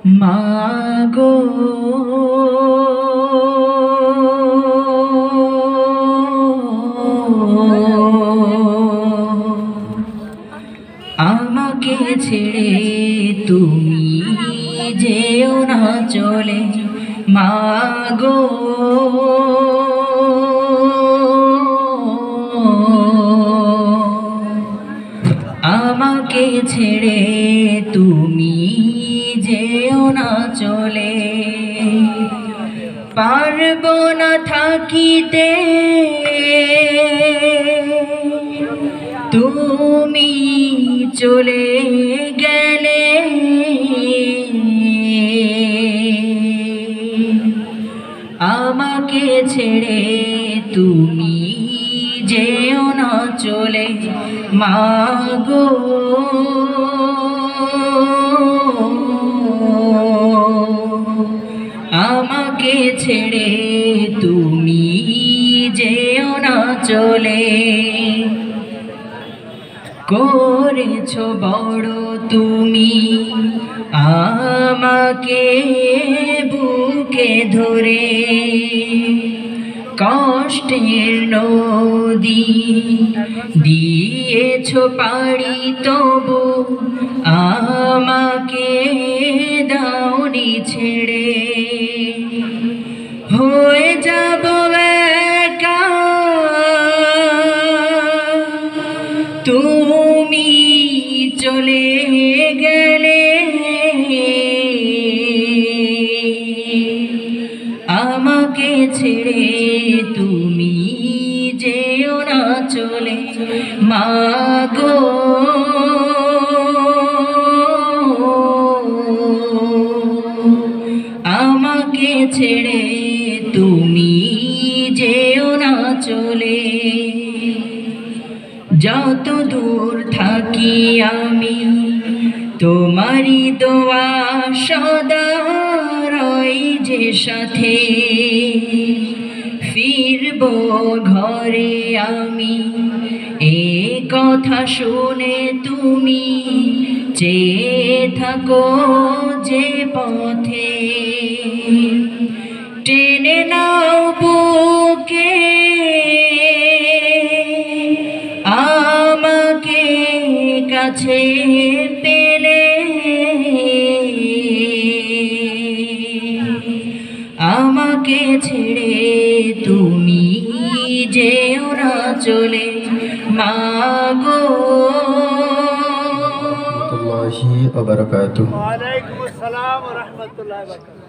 মাগো আমাকে ছেড়ে তুমি যেও না চলে মাগো আমাকে ছেড়ে তুমি যেও না চলে পারবো না থাকিতে তুমি চলে গেলে আমাকে ছেড়ে তুমি যেও না চলে মাগো আমাকে ছেড়ে তুমি যেও না চলে করেছো বড় তুমি আমাকে বুকে ধরে কষ্টের নদী দিয়েছো পাড়ি তবু আমাকে দাওনি ছেড়ে হয়ে যাব একা তুমি চলে গেলে আমাকে ছেড়ে তুমি যেও না চলে মাগো আমাকে ছেড়ে তুমি যেও না চলে যত দূর থাকি আমি তোমারই দোয়া সদা রই যে সাথে ফিরবো ঘরে আমি এ কথা শুনে তুমি চেয়ে থাকো যে পথে টেনে নাও বুকে আমাকে কাছে পেলে আমাকে ছেড়ে তুমি যেও না চলে মাগো warahmatullahi wabarakatuh. Waalaikumsalam warahmatullahi wabarakatuh.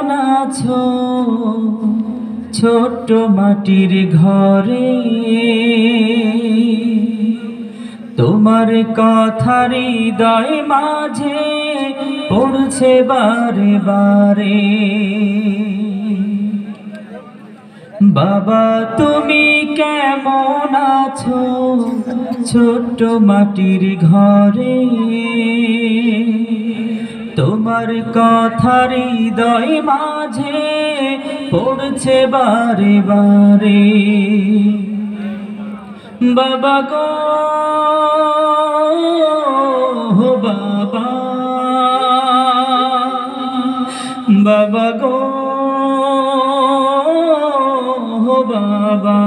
কেমন আছো ছোট্ট মাটির ঘরে তোমার কথা হৃদয় মাঝে পড়ছে বারে বারে বাবা তুমি কেমন আছো ছোট্ট মাটির ঘরে তোমার কথা হৃদয় মাঝে পড়ছে বারে বারে বাবা গো বাবা বাবা গো বাবা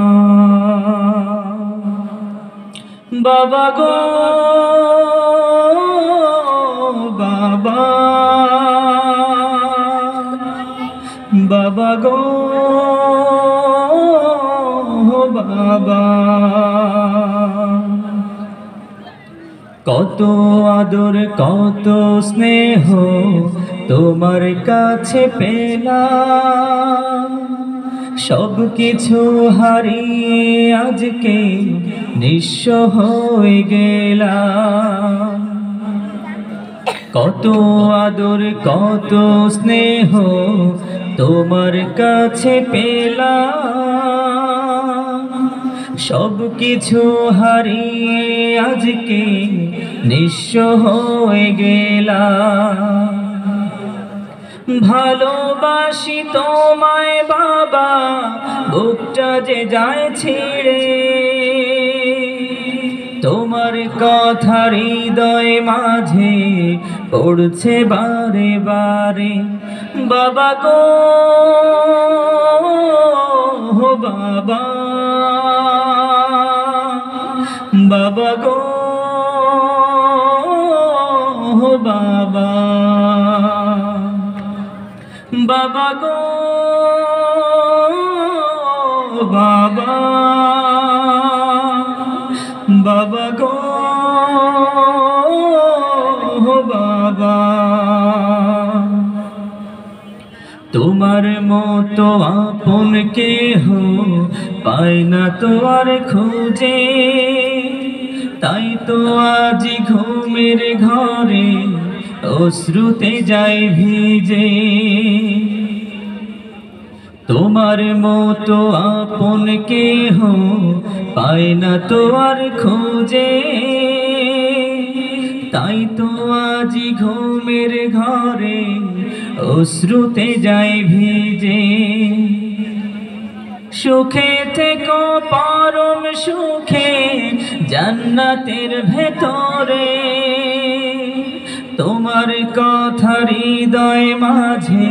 বাবা গো বাবা বাবা গো বাবা কত আদর কত স্নেহ তোমার কাছে পেলাম সব কিছু হারিয়ে আজকে নিঃস্ব হয়ে গেলাম কত আদর কত স্নেহ তোমার কাছে পেলাম সব কিছু হারিয়ে আজকে নিঃস্ব হয়ে গেলাম ভালোবাসি তোমায় বাবা বুকটা যে যায় ছিঁড়ে তোমার কথা হৃদয় মাঝে পড়ছে বারে বারে বাবা গো বাবা বাবা গো বাবা বাবা গো বাবা বাবা গো বাবা তোমার মতো আপন কেহ পায় না তো আর খুঁজে তাই তো আজ ঘুমের ঘরে অশ্রুতে যায় ভিজে তোমার মতো আপন কেহ পায় না তো আর খুঁজে তাই তো আজ ঘুমের ঘরে অশ্রুতে যায় ভিজে সুখে থেকো পরম সুখে জান্নাতের ভেতরে তোমার কথা হৃদয় মাঝে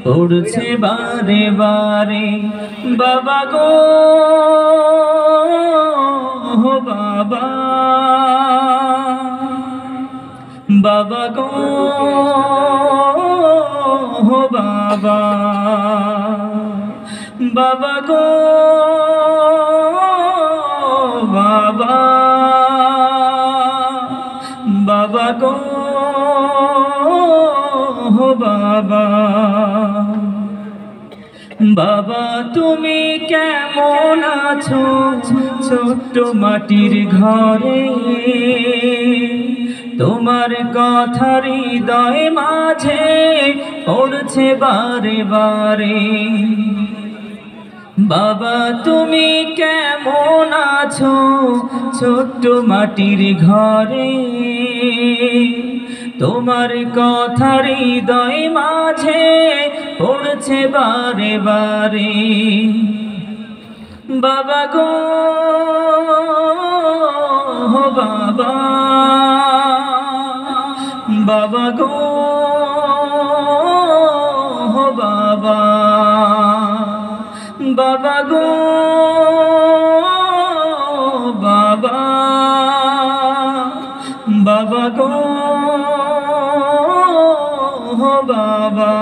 পড়ছে বারে বারে বাবা গো বাবা বাবা গো বাবা বাবা গো বাবা বাবা গো বাবা বাবা তুমি কেমন আছো ছোট্ট মাটির ঘরে তোমার কথা হৃদয় মাঝে পড়ছে বারে বারে বাবা তুমি কেমন আছো ছোট্ট মাটির ঘরে তোমার কথা হৃদয় মাঝে পড়ছে বারে বারে বাবা গো বাবা বাবা গো বাবা বাবা গো বাবা বাবা গো বাবা